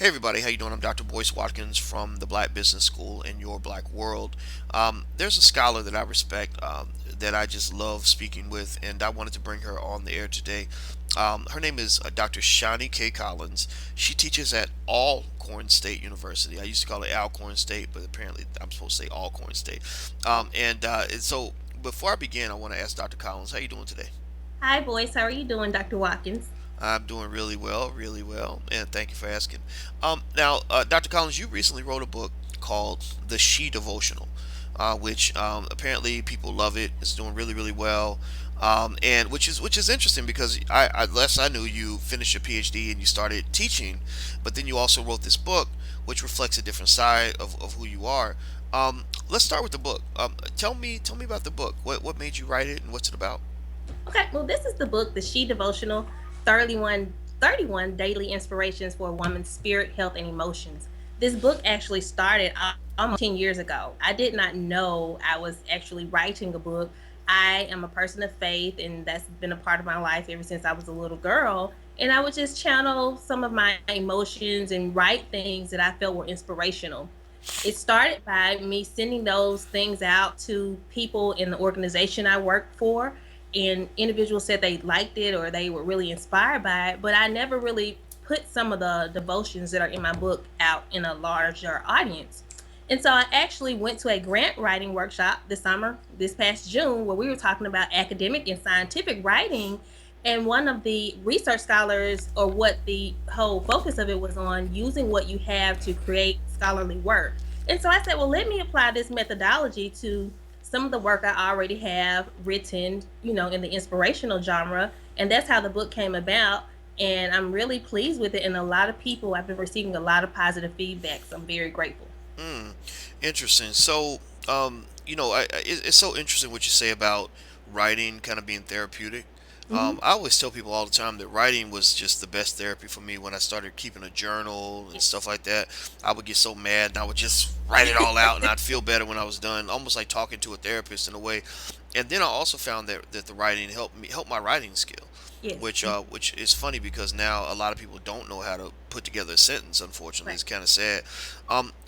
Hey everybody, how you doing? I'm Dr. Boyce Watkins from the Black Business School in your Black World. There's a scholar that I respect that I just love speaking with, and I wanted to bring her on the air today. Her name is Dr. Shani K. Collins. She teaches at Alcorn State University. I used to call it Alcorn State, but apparently I'm supposed to say Alcorn State. And so before I begin, I want to ask Dr. Collins, how you doing today? Hi, boys. How are you doing, Dr. Watkins? I'm doing really well, and thank you for asking. Dr. Collins, you recently wrote a book called The She Devotional, which apparently people love it. It's doing really well, and which is interesting because last I knew, you finished your PhD and you started teaching, but then you also wrote this book, which reflects a different side of who you are. Let's start with the book. Tell me about the book. What made you write it, and what's it about? Okay, well, this is the book, The She Devotional 31, 31 Daily Inspirations for a Woman's Spirit, Health, and Emotions. This book actually started almost 10 years ago. I did not know I was actually writing a book. I am a person of faith, and that's been a part of my life ever since I was a little girl. And I would just channel some of my emotions and write things that I felt were inspirational. It started by me sending those things out to people in the organization I worked for, and individuals said they liked it or they were really inspired by it, but I never really put some of the devotions that are in my book out in a larger audience. And so I actually went to a grant writing workshop this summer, this past June, where we were talking about academic and scientific writing. And one of the research scholars, or what the whole focus of it was on, using what you have to create scholarly work. And so I said, well, let me apply this methodology to some of the work I already have written, in the inspirational genre. And that's how the book came about. And I'm really pleased with it. And a lot of people, I've been receiving a lot of positive feedback. So I'm very grateful. Hmm. Interesting. So, it's so interesting what you say about writing kind of being therapeutic. Hmm. I always tell people all the time that writing was just the best therapy for me when I started keeping a journal and stuff like that. I would get so mad and I would just write it all out, and I'd feel better when I was done, almost like talking to a therapist in a way. And then I also found that the writing helped my writing skill, Yes. which is funny because now a lot of people don't know how to put together a sentence. Unfortunately, Right. it's kind of sad.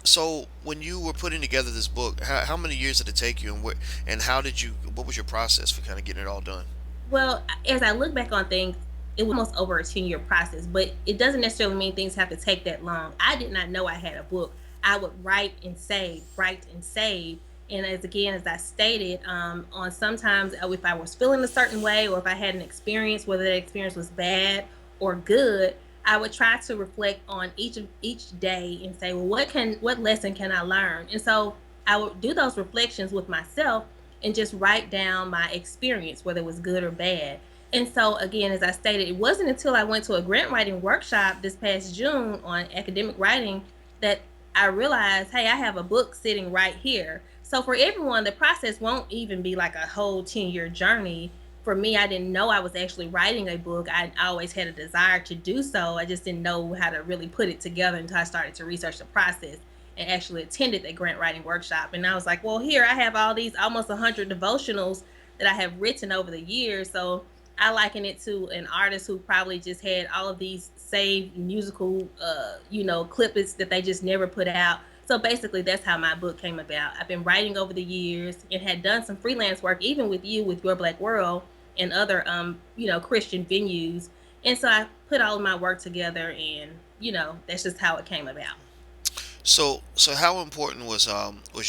So when you were putting together this book, how many years did it take you, and what was your process for kind of getting it all done? Well, as I look back on things, it was almost over a 10-year process, but it doesn't necessarily mean things have to take that long. I did not know I had a book. I would write and save, write and save. And as I stated, on sometimes if I was feeling a certain way or if I had an experience, whether that experience was bad or good, I would try to reflect on each day and say, well, what lesson can I learn? And so I would do those reflections with myself and just write down my experience, whether it was good or bad. And so, again, as I stated, it wasn't until I went to a grant writing workshop this past June on academic writing that I realized, hey, I have a book sitting right here. So, for everyone, the process won't even be like a whole 10-year journey. For me, I didn't know I was actually writing a book. I always had a desire to do so. I just didn't know how to really put it together until I started to research the process and actually attended that grant writing workshop. And I was like, well, here I have all these almost 100 devotionals that I have written over the years. So I liken it to an artist who probably just had all of these saved musical, clips that they just never put out. So basically, that's how my book came about. I've been writing over the years and had done some freelance work, even with you, with Your Black World and other, Christian venues. And so I put all of my work together, and that's just how it came about. So how important was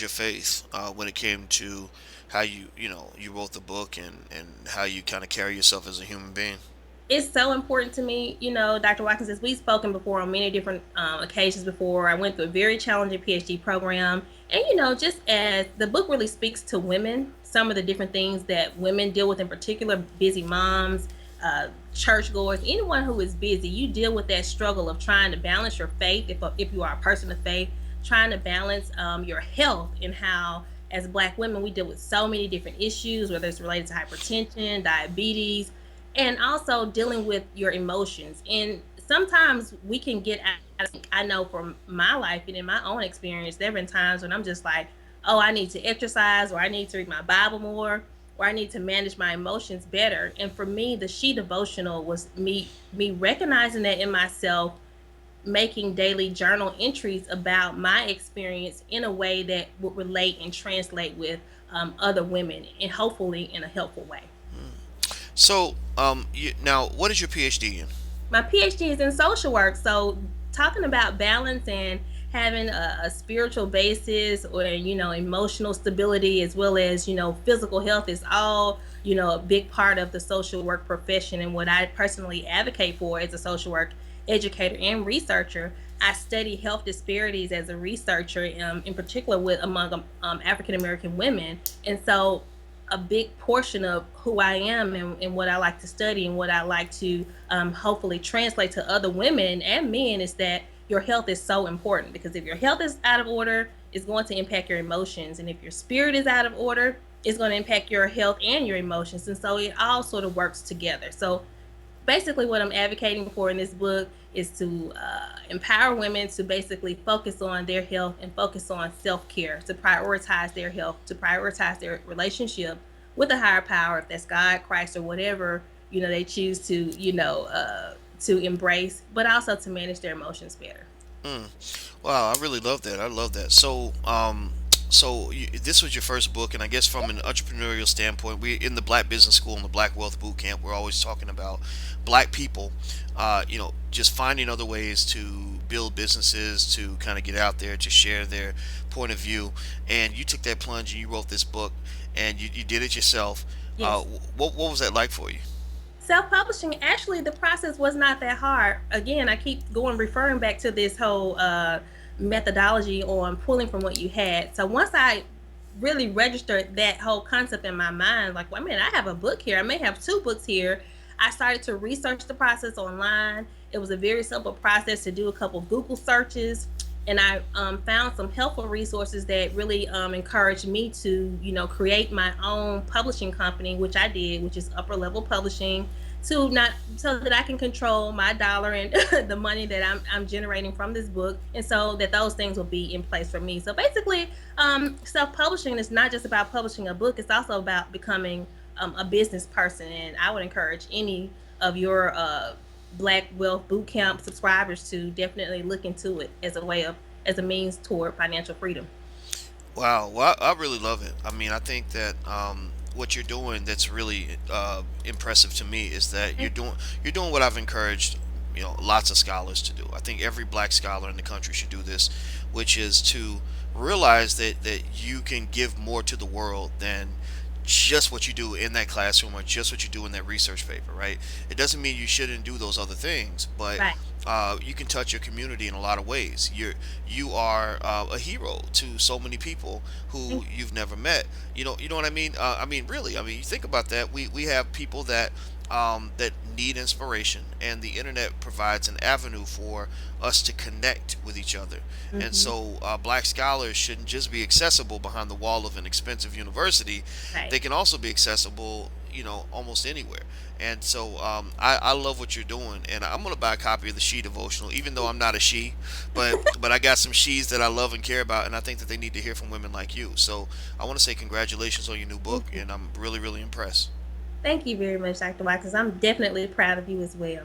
your faith when it came to how you wrote the book, and how you kind of carry yourself as a human being? It's so important to me, Dr. Watkins, as we've spoken before on many different occasions before. I went through a very challenging PhD program. And, just as the book really speaks to women, some of the different things that women deal with, in particular, busy moms, churchgoers, anyone who is busy, you deal with that struggle of trying to balance your faith, if you are a person of faith, trying to balance your health, and how, as Black women, we deal with so many different issues, whether it's related to hypertension, diabetes, and also dealing with your emotions. And sometimes we can get out of, I know from my life and in my own experience, there have been times when I'm just like, oh, I need to exercise, or I need to read my Bible more, or I need to manage my emotions better. And for me, the She Devotional was me recognizing that in myself, making daily journal entries about my experience in a way that would relate and translate with other women, and hopefully in a helpful way. So, now what is your PhD in? My PhD is in social work. So talking about balance and having a spiritual basis, or emotional stability, as well as physical health, is all a big part of the social work profession. And what I personally advocate for as a social work educator and researcher, I study health disparities as a researcher, in particular with among African American women. And so a big portion of who I am, and what I like to study, and what I like to hopefully translate to other women and men, is that your health is so important. Because if your health is out of order, it's going to impact your emotions. And if your spirit is out of order, it's going to impact your health and your emotions. And so it all sort of works together. So basically what I'm advocating for in this book is to empower women to basically focus on their health and focus on self-care, to prioritize their health, to prioritize their relationship with a higher power, if that's God, Christ, or whatever they choose to embrace, but also to manage their emotions better. Mm. Wow, I really love that. I love that. So, this was your first book, and I guess from an entrepreneurial standpoint, we in the Black Business School and the Black Wealth Boot Camp, we're always talking about Black people, just finding other ways to build businesses, to kind of get out there, to share their point of view. And you took that plunge and you wrote this book, and you did it yourself. Yes. What was that like for you? Self-publishing, actually, the process was not that hard. Again, I keep going referring back to this whole methodology on pulling from what you had. So once I really registered that whole concept in my mind, like, well, I mean, I have a book here, I may have two books here. I started to research the process online. It was a very simple process to do a couple Google searches, and I found some helpful resources that really encouraged me to, create my own publishing company, which I did, which is Upper Level Publishing, to not so that I can control my dollar and the money that I'm generating from this book, and so that those things will be in place for me. So basically, self-publishing is not just about publishing a book; it's also about becoming a business person. And I would encourage any of your Black Wealth Bootcamp subscribers to definitely look into it as a way of as a means toward financial freedom. Wow, well, I really love it. I mean, I think that what you're doing that's really impressive to me is that you're doing what I've encouraged, lots of scholars to do. I think every black scholar in the country should do this, which is to realize that you can give more to the world than just what you do in that classroom or just what you do in that research paper, right? It doesn't mean you shouldn't do those other things, but Right. you can touch your community in a lot of ways. You are a hero to so many people who Thank you've never met. You know what I mean? I mean, really. I mean, you think about that. We have people that need inspiration, and the internet provides an avenue for us to connect with each other. you. And Hmm. so, black scholars shouldn't just be accessible behind the wall of an expensive university. Right. They can also be accessible, almost anywhere. And so, I love what you're doing, and I'm gonna buy a copy of the She devotional, even though I'm not a she, but I got some she's that I love and care about, and I think that they need to hear from women like you. So I want to say congratulations on your new book, Thank you. and I'm really, really impressed. Thank you very much, Dr. Watkins. I'm definitely proud of you as well.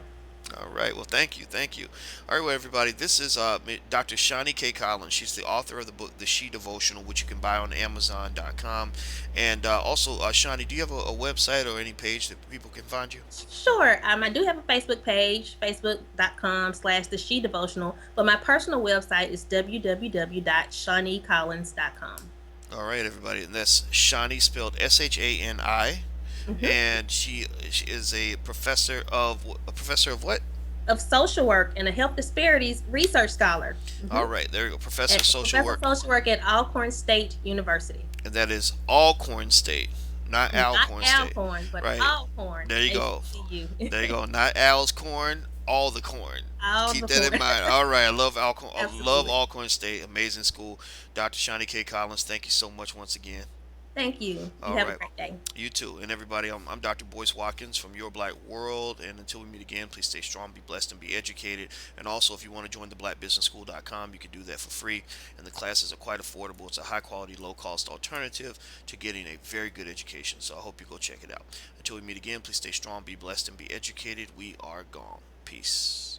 All right. Well, thank you. Thank you. All right, well, everybody, this is Dr. Shani K. Collins. She's the author of the book, The She Devotional, which you can buy on Amazon.com. And also, Shani, do you have a website or any page that people can find you? Sure. I do have a Facebook page, facebook.com/the She Devotional, but my personal website is www.shawneecollins.com. All right, everybody. And that's Shani, spelled Shani. Hmm. And she is a professor of what? Of social work and a health disparities research scholar. All right, there you go. Professor At of social Professor work. of social work at Alcorn State University. And that is Alcorn State, not Not Alcorn State. Alcorn, but Right. Alcorn. There you go. HBCU. There you go. Not Al's corn, all the corn. All Keep the that in corn. mind. All right. I love Alcorn. I love Absolutely. Alcorn State. Amazing school. Dr. Shani K. Collins, thank you so much once again. Thank you. You All have a right. great day. You too. And everybody, I'm Dr. Boyce Watkins from Your Black World. And until we meet again, please stay strong, be blessed, and be educated. And also, if you want to join the blackbusinessschool.com, you can do that for free. And the classes are quite affordable. It's a high quality, low cost alternative to getting a very good education. So I hope you go check it out. Until we meet again, please stay strong, be blessed, and be educated. We are gone. Peace.